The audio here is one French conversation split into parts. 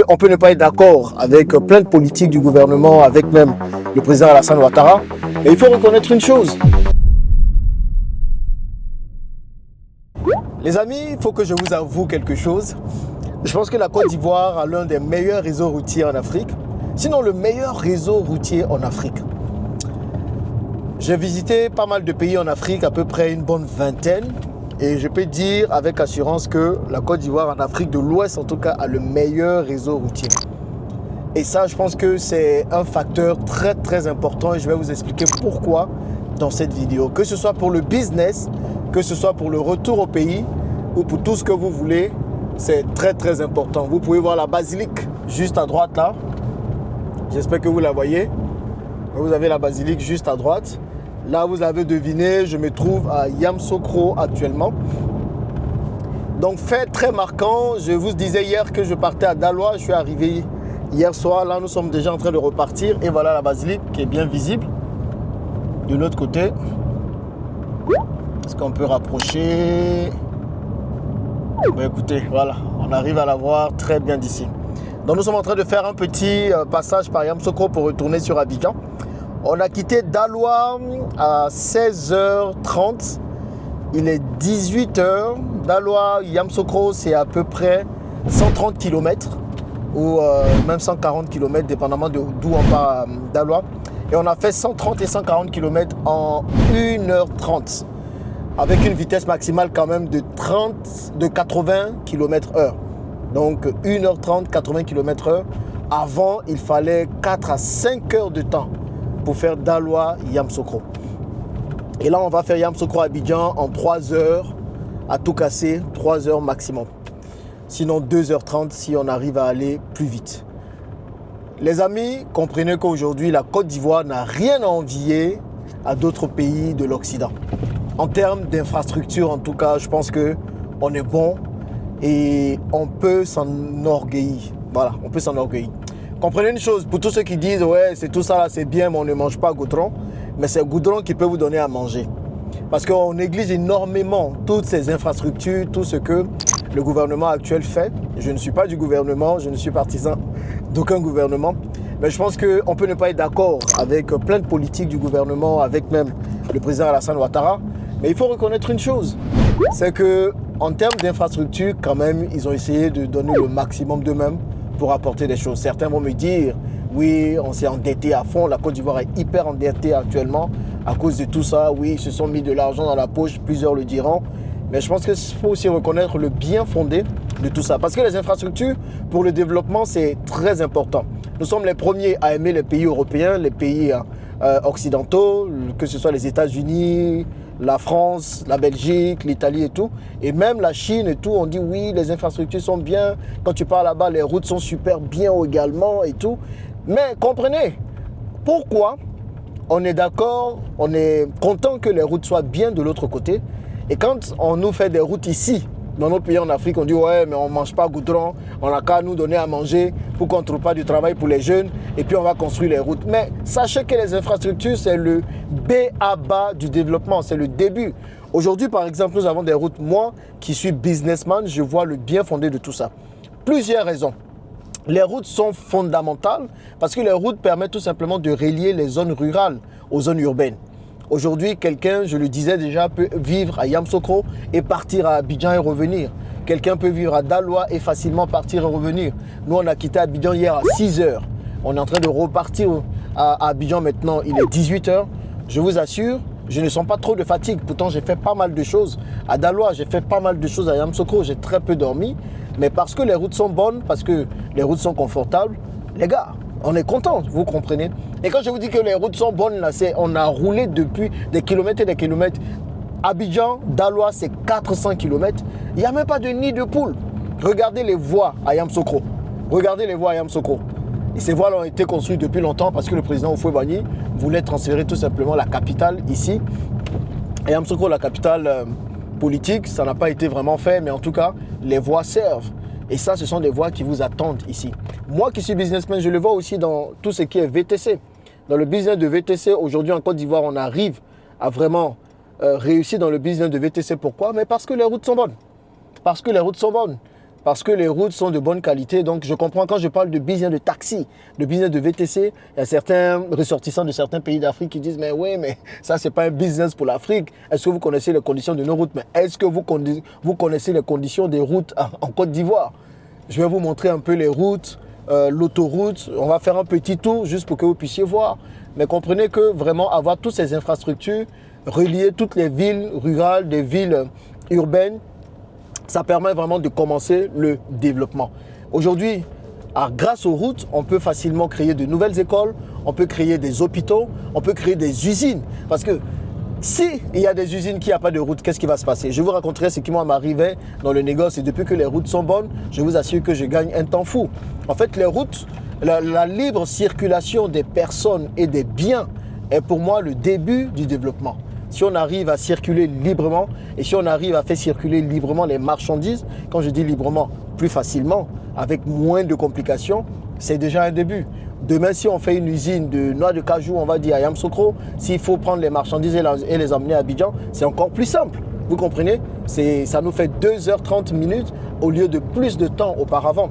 On peut ne pas être d'accord avec plein de politiques du gouvernement, avec même le président Alassane Ouattara, mais il faut reconnaître une chose. Les amis, il faut que je vous avoue quelque chose. Je pense que la Côte d'Ivoire a l'un des meilleurs réseaux routiers en Afrique, sinon le meilleur réseau routier en Afrique. J'ai visité pas mal de pays en Afrique, à peu près une bonne vingtaine, et je peux dire avec assurance que la Côte d'Ivoire en Afrique de l'Ouest en tout cas a le meilleur réseau routier. Et ça, je pense que c'est un facteur très très important et je vais vous expliquer pourquoi dans cette vidéo. Que ce soit pour le business, que ce soit pour le retour au pays ou pour tout ce que vous voulez, c'est très très important. Vous pouvez voir la basilique juste à droite là. J'espère que vous la voyez. Vous avez la basilique juste à droite. Là, vous avez deviné, je me trouve à Yamoussoukro actuellement. Donc, fait très marquant, je vous disais hier que je partais à Daloa. Je suis arrivé hier soir. Là, nous sommes déjà en train de repartir. Et voilà la basilique qui est bien visible. De l'autre côté. Est-ce qu'on peut rapprocher? Bon, écoutez, voilà, on arrive à la voir très bien d'ici. Donc, nous sommes en train de faire un petit passage par Yamoussoukro pour retourner sur Abidjan. On a quitté Daloa à 16h30. Il est 18h. Daloa, Yamoussoukro, c'est à peu près 130 km ou même 140 km, dépendamment d'où on part à Daloa. Et on a fait 130 et 140 km en 1h30. Avec une vitesse maximale quand même de 80 km/h. Donc 1h30, 80 km/h. Avant, il fallait 4 à 5 heures de temps pour faire Daloa Yamoussoukro. Et là, on va faire Yamoussoukro Abidjan en 3 heures, à tout casser, 3 heures maximum. Sinon 2h30 si on arrive à aller plus vite. Les amis, comprenez qu'aujourd'hui, la Côte d'Ivoire n'a rien à envier à d'autres pays de l'Occident. En termes d'infrastructure, en tout cas, je pense qu'on est bon et on peut s'enorgueillir. Voilà, on peut s'enorgueillir. Comprenez une chose, pour tous ceux qui disent « ouais, c'est tout ça là, c'est bien, mais on ne mange pas goudron », mais c'est goudron qui peut vous donner à manger. Parce qu'on néglige énormément toutes ces infrastructures, tout ce que le gouvernement actuel fait. Je ne suis pas du gouvernement, je ne suis partisan d'aucun gouvernement. Mais je pense qu'on peut ne pas être d'accord avec plein de politiques du gouvernement, avec même le président Alassane Ouattara. Mais il faut reconnaître une chose, c'est qu'en termes d'infrastructure, quand même, ils ont essayé de donner le maximum d'eux-mêmes pour apporter des choses. Certains vont me dire, oui, on s'est endetté à fond, la Côte d'Ivoire est hyper endettée actuellement à cause de tout ça. Oui, ils se sont mis de l'argent dans la poche, plusieurs le diront. Mais je pense qu'il faut aussi reconnaître le bien fondé de tout ça. Parce que les infrastructures, pour le développement, c'est très important. Nous sommes les premiers à aimer les pays européens, les pays occidentaux, que ce soit les États-Unis, la France, la Belgique, l'Italie et tout. Et même la Chine et tout, on dit oui, les infrastructures sont bien. Quand tu pars là-bas, les routes sont super bien également et tout. Mais comprenez, pourquoi on est d'accord, on est content que les routes soient bien de l'autre côté. Et quand on nous fait des routes ici, dans notre pays en Afrique, on dit ouais, mais on ne mange pas goudron, on n'a qu'à nous donner à manger pour qu'on ne trouve pas du travail pour les jeunes et puis on va construire les routes. Mais sachez que les infrastructures, c'est le B.A.-ba du développement, c'est le début. Aujourd'hui, par exemple, nous avons des routes. Moi, qui suis businessman, je vois le bien fondé de tout ça. Plusieurs raisons. Les routes sont fondamentales parce que les routes permettent tout simplement de relier les zones rurales aux zones urbaines. Aujourd'hui, quelqu'un, je le disais déjà, peut vivre à Yamoussoukro et partir à Abidjan et revenir. Quelqu'un peut vivre à Daloa et facilement partir et revenir. Nous, on a quitté Abidjan hier à 6 heures. On est en train de repartir à Abidjan maintenant. Il est 18 heures. Je vous assure, je ne sens pas trop de fatigue. Pourtant, j'ai fait pas mal de choses. À Daloa, j'ai fait pas mal de choses à Yamoussoukro. J'ai très peu dormi. Mais parce que les routes sont bonnes, parce que les routes sont confortables, les gars, on est content, vous comprenez. Et quand je vous dis que les routes sont bonnes, là, on a roulé depuis des kilomètres et des kilomètres. Abidjan, Daloa, c'est 400 km. Il n'y a même pas de nid de poule. Regardez les voies à Yamoussoukro. Regardez les voies à Yamoussoukro. Et ces voies ont été construites depuis longtemps parce que le président Houphouët-Boigny voulait transférer tout simplement la capitale ici. Et Yamoussoukro, la capitale politique, ça n'a pas été vraiment fait, mais en tout cas, les voies servent. Et ça, ce sont des voies qui vous attendent ici. Moi qui suis businessman, je le vois aussi dans tout ce qui est VTC. Dans le business de VTC, aujourd'hui en Côte d'Ivoire, on arrive à vraiment réussir dans le business de VTC. Pourquoi? Mais parce que les routes sont bonnes. Parce que les routes sont bonnes. parce que les routes sont de bonne qualité. Donc, je comprends quand je parle de business de taxi, de business de VTC, il y a certains ressortissants de certains pays d'Afrique qui disent « Mais oui, mais ça, ce n'est pas un business pour l'Afrique. Est-ce que vous connaissez les conditions de nos routes? Mais est-ce que vous connaissez les conditions des routes en Côte d'Ivoire? » Je vais vous montrer un peu les routes, l'autoroute. On va faire un petit tour juste pour que vous puissiez voir. Mais comprenez que vraiment avoir toutes ces infrastructures, relier toutes les villes rurales, des villes urbaines, ça permet vraiment de commencer le développement. Aujourd'hui, grâce aux routes, on peut facilement créer de nouvelles écoles, on peut créer des hôpitaux, on peut créer des usines. Parce que s'il y a des usines qui n'ont pas de route, qu'est-ce qui va se passer? Je vous raconterai ce qui m'arrivait dans le négoce et depuis que les routes sont bonnes, je vous assure que je gagne un temps fou. En fait, les routes, la libre circulation des personnes et des biens est pour moi le début du développement. Si on arrive à circuler librement et si on arrive à faire circuler librement les marchandises, quand je dis librement, plus facilement, avec moins de complications, c'est déjà un début. Demain, si on fait une usine de noix de cajou, on va dire à Yamoussoukro, s'il faut prendre les marchandises et les emmener à Abidjan, c'est encore plus simple. Vous comprenez? Ça nous fait 2h30 au lieu de plus de temps auparavant.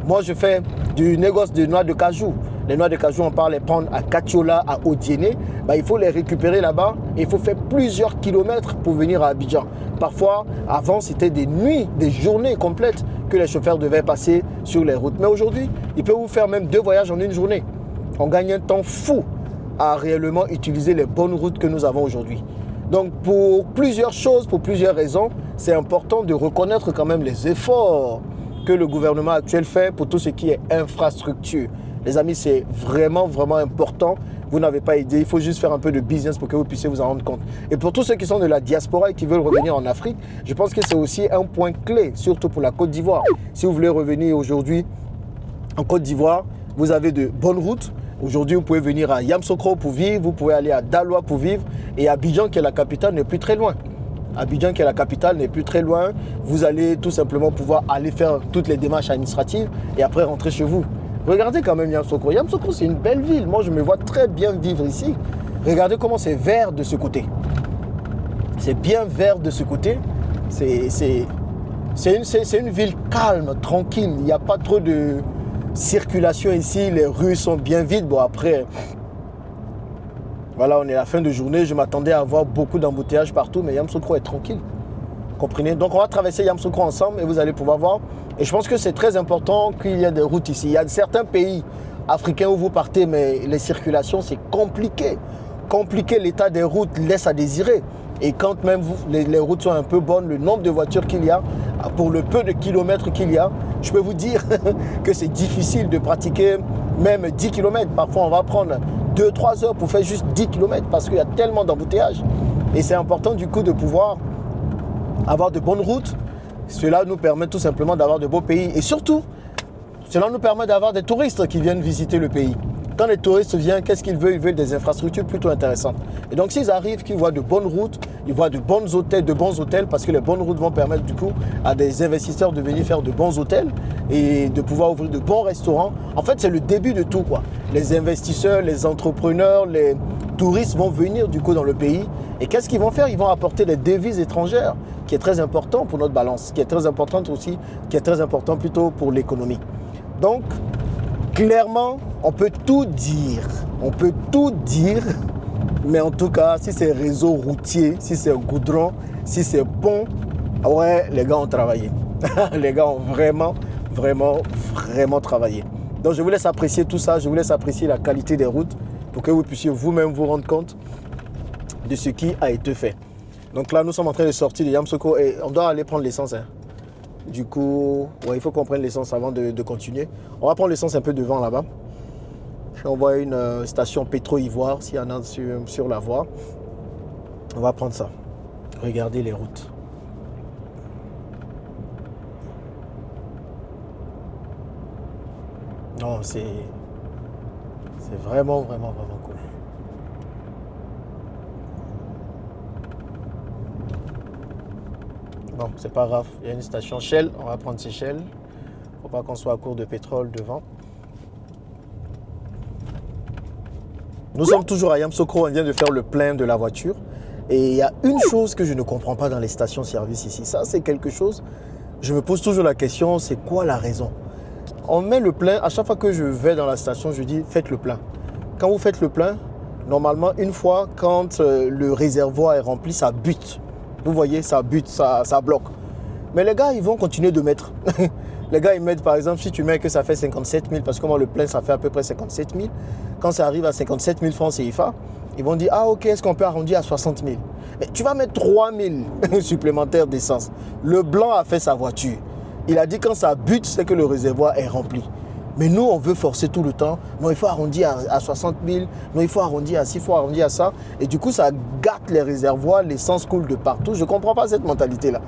Moi, je fais du négoce de noix de cajou. Les noix de cajou, on part les prendre à Katiola, à Odiéné. Il faut les récupérer là-bas et il faut faire plusieurs kilomètres pour venir à Abidjan. Parfois, avant, c'était des nuits, des journées complètes que les chauffeurs devaient passer sur les routes. Mais aujourd'hui, ils peuvent vous faire même 2 voyages en une journée. On gagne un temps fou à réellement utiliser les bonnes routes que nous avons aujourd'hui. Donc, pour plusieurs choses, pour plusieurs raisons, c'est important de reconnaître quand même les efforts que le gouvernement actuel fait pour tout ce qui est infrastructure. Les amis, c'est vraiment, vraiment important. Vous n'avez pas idée, il faut juste faire un peu de business pour que vous puissiez vous en rendre compte. Et pour tous ceux qui sont de la diaspora et qui veulent revenir en Afrique, je pense que c'est aussi un point clé, surtout pour la Côte d'Ivoire. Si vous voulez revenir aujourd'hui en Côte d'Ivoire, vous avez de bonnes routes. Aujourd'hui, vous pouvez venir à Yamoussoukro pour vivre, vous pouvez aller à Daloa pour vivre et Abidjan, qui est la capitale, n'est plus très loin. Abidjan, qui est la capitale, n'est plus très loin. Vous allez tout simplement pouvoir aller faire toutes les démarches administratives et après rentrer chez vous. Regardez quand même Yamoussoukro. Yamoussoukro, c'est une belle ville. Moi, je me vois très bien vivre ici. Regardez comment c'est vert de ce côté. C'est bien vert de ce côté. C'est une ville calme, tranquille. Il n'y a pas trop de circulation ici. Les rues sont bien vides. Bon, après, voilà, on est à la fin de journée. Je m'attendais à avoir beaucoup d'embouteillages partout, mais Yamoussoukro est tranquille. Comprenez? Donc, on va traverser Yamoussoukro ensemble et vous allez pouvoir voir. Et je pense que c'est très important qu'il y ait des routes ici. Il y a certains pays africains où vous partez, mais les circulations, c'est compliqué. Compliqué, l'état des routes laisse à désirer. Et quand même les routes sont un peu bonnes, le nombre de voitures qu'il y a, pour le peu de kilomètres qu'il y a, je peux vous dire que c'est difficile de pratiquer même 10 km. Parfois, on va prendre 2-3 heures pour faire juste 10 km parce qu'il y a tellement d'embouteillages. Et c'est important du coup de pouvoir avoir de bonnes routes. Cela nous permet tout simplement d'avoir de beaux pays. Et surtout, cela nous permet d'avoir des touristes qui viennent visiter le pays. Quand les touristes viennent, qu'est-ce qu'ils veulent? Ils veulent des infrastructures plutôt intéressantes. Et donc, s'ils arrivent, qu'ils voient de bonnes routes, ils voient de bons hôtels, parce que les bonnes routes vont permettre du coup à des investisseurs de venir faire de bons hôtels et de pouvoir ouvrir de bons restaurants. En fait, c'est le début de tout, quoi. Les investisseurs, les entrepreneurs, les touristes vont venir du coup dans le pays. Et qu'est-ce qu'ils vont faire? Ils vont apporter des devises étrangères, qui est très important pour notre balance, qui est très importante aussi, qui est très important plutôt pour l'économie. Donc, clairement, on peut tout dire, mais en tout cas, si c'est réseau routier, si c'est goudron, si c'est pont, ouais, les gars ont travaillé. Les gars ont vraiment, vraiment, vraiment travaillé. Donc, je vous laisse apprécier tout ça, je vous laisse apprécier la qualité des routes pour que vous puissiez vous-même vous rendre compte de ce qui a été fait. Donc là, nous sommes en train de sortir de Yamoussoukro et on doit aller prendre l'essence. Du coup, ouais, il faut qu'on prenne l'essence avant de continuer. On va prendre l'essence un peu devant là-bas. On voit une station Pétro-Ivoire, s'il y en a sur la voie. On va prendre ça. Regardez les routes. Non, c'est vraiment, vraiment, vraiment cool. Bon, c'est pas grave. Il y a une station Shell. On va prendre ces Shell. Faut pas qu'on soit à court de pétrole devant. Nous sommes toujours à Yamoussoukro. On vient de faire le plein de la voiture. Et il y a une chose que je ne comprends pas dans les stations-service ici. Ça, c'est quelque chose je me pose toujours la question, c'est quoi la raison? On met le plein, à chaque fois que je vais dans la station, je dis faites le plein. Quand vous faites le plein, normalement, une fois, quand le réservoir est rempli, ça bute. Vous voyez, ça bute, ça bloque. Mais les gars, ils vont continuer de mettre. Les gars, ils mettent, par exemple, si tu mets que ça fait 57 000, parce que moi, le plein, ça fait à peu près 57 000. Quand ça arrive à 57 000 francs CFA, ils vont dire, ah ok, est-ce qu'on peut arrondir à 60 000? Mais tu vas mettre 3 000 supplémentaires d'essence. Le blanc a fait sa voiture. Il a dit quand ça bute, c'est que le réservoir est rempli. Mais nous, on veut forcer tout le temps. Non, il faut arrondir à 60 000. Non, il faut arrondir à ci, il faut arrondir à ça. Et du coup, ça gâte les réservoirs, l'essence coule de partout. Je ne comprends pas cette mentalité-là.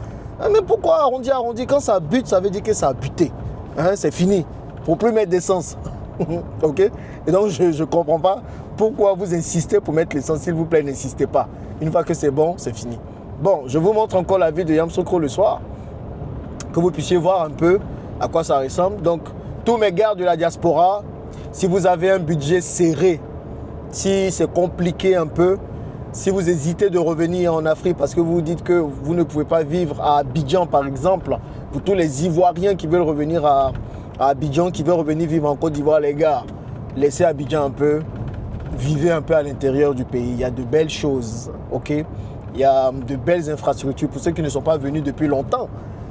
Mais pourquoi arrondir, arrondir? Quand ça bute, ça veut dire que ça a buté. Hein, c'est fini. Il ne faut plus mettre d'essence. Ok? Et donc, je ne comprends pas pourquoi vous insistez pour mettre l'essence. S'il vous plaît, n'insistez pas. Une fois que c'est bon, c'est fini. Bon, je vous montre encore la ville de Yamoussoukro le soir. Que vous puissiez voir un peu à quoi ça ressemble. Donc, tous mes gars de la diaspora, si vous avez un budget serré, si c'est compliqué un peu, si vous hésitez de revenir en Afrique parce que vous vous dites que vous ne pouvez pas vivre à Abidjan par exemple, pour tous les Ivoiriens qui veulent revenir à Abidjan, qui veulent revenir vivre en Côte d'Ivoire, les gars, laissez Abidjan un peu, vivez un peu à l'intérieur du pays. Il y a de belles choses, ok? Il y a de belles infrastructures pour ceux qui ne sont pas venus depuis longtemps.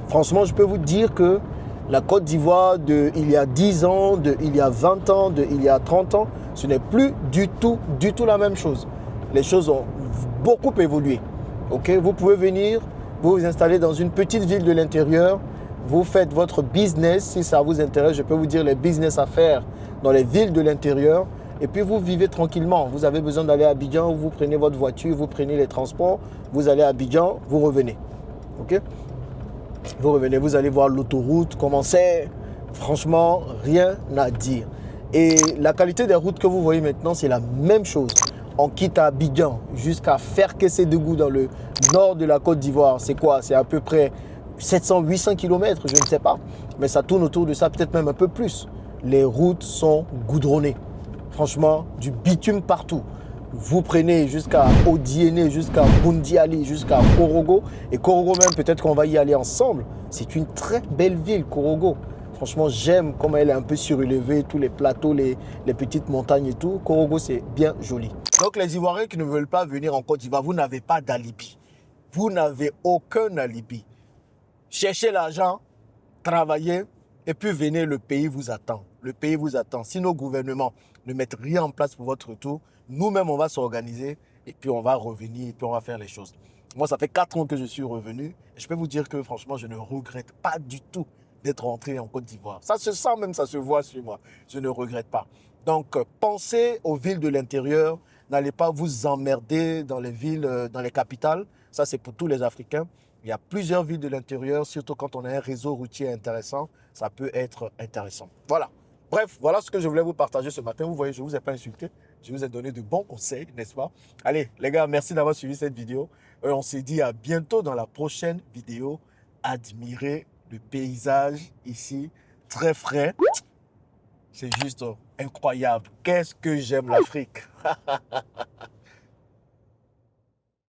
Franchement, je peux vous dire que la Côte d'Ivoire il y a 10 ans, il y a 20 ans, il y a 30 ans, ce n'est plus du tout la même chose. Les choses ont beaucoup évolué. Ok, vous pouvez venir, vous vous installer dans une petite ville de l'intérieur, vous faites votre business, si ça vous intéresse, je peux vous dire les business à faire dans les villes de l'intérieur. Et puis vous vivez tranquillement. Vous avez besoin d'aller à Abidjan, vous prenez votre voiture, vous prenez les transports, vous allez à Abidjan, vous revenez. Ok? Vous revenez, vous allez voir l'autoroute, comment c'est. Franchement, rien à dire. Et la qualité des routes que vous voyez maintenant, c'est la même chose. On quitte à Abidjan jusqu'à Ferkessé-Degout dans le nord de la Côte d'Ivoire. C'est quoi? C'est à peu près 700-800 km, je ne sais pas. Mais ça tourne autour de ça, peut-être même un peu plus. Les routes sont goudronnées. Franchement, du bitume partout. Vous prenez jusqu'à Odiéné, jusqu'à Bundiali, jusqu'à Korogo. Et Korogo même, peut-être qu'on va y aller ensemble. C'est une très belle ville, Korogo. Franchement, j'aime comment elle est un peu surélevée, tous les plateaux, les petites montagnes et tout. Korogo, c'est bien joli. Donc, les Ivoiriens qui ne veulent pas venir en Côte d'Ivoire, vous n'avez pas d'alibi. Vous n'avez aucun alibi. Cherchez l'argent, travaillez, et puis venez, le pays vous attend. Le pays vous attend. Si nos gouvernements ne mettent rien en place pour votre retour, nous-mêmes, on va s'organiser et puis on va revenir et puis on va faire les choses. Moi, ça fait 4 ans que je suis revenu et je peux vous dire que franchement, je ne regrette pas du tout d'être rentré en Côte d'Ivoire. Ça se sent même, ça se voit sur moi. Je ne regrette pas. Donc, pensez aux villes de l'intérieur. N'allez pas vous emmerder dans les villes, dans les capitales. Ça, c'est pour tous les Africains. Il y a plusieurs villes de l'intérieur, surtout quand on a un réseau routier intéressant. Ça peut être intéressant. Voilà. Bref, voilà ce que je voulais vous partager ce matin. Vous voyez, je ne vous ai pas insulté. Je vous ai donné de bons conseils, n'est-ce pas? Allez, les gars, merci d'avoir suivi cette vidéo. On se dit à bientôt dans la prochaine vidéo. Admirez le paysage ici, très frais. C'est juste incroyable. Qu'est-ce que j'aime l'Afrique.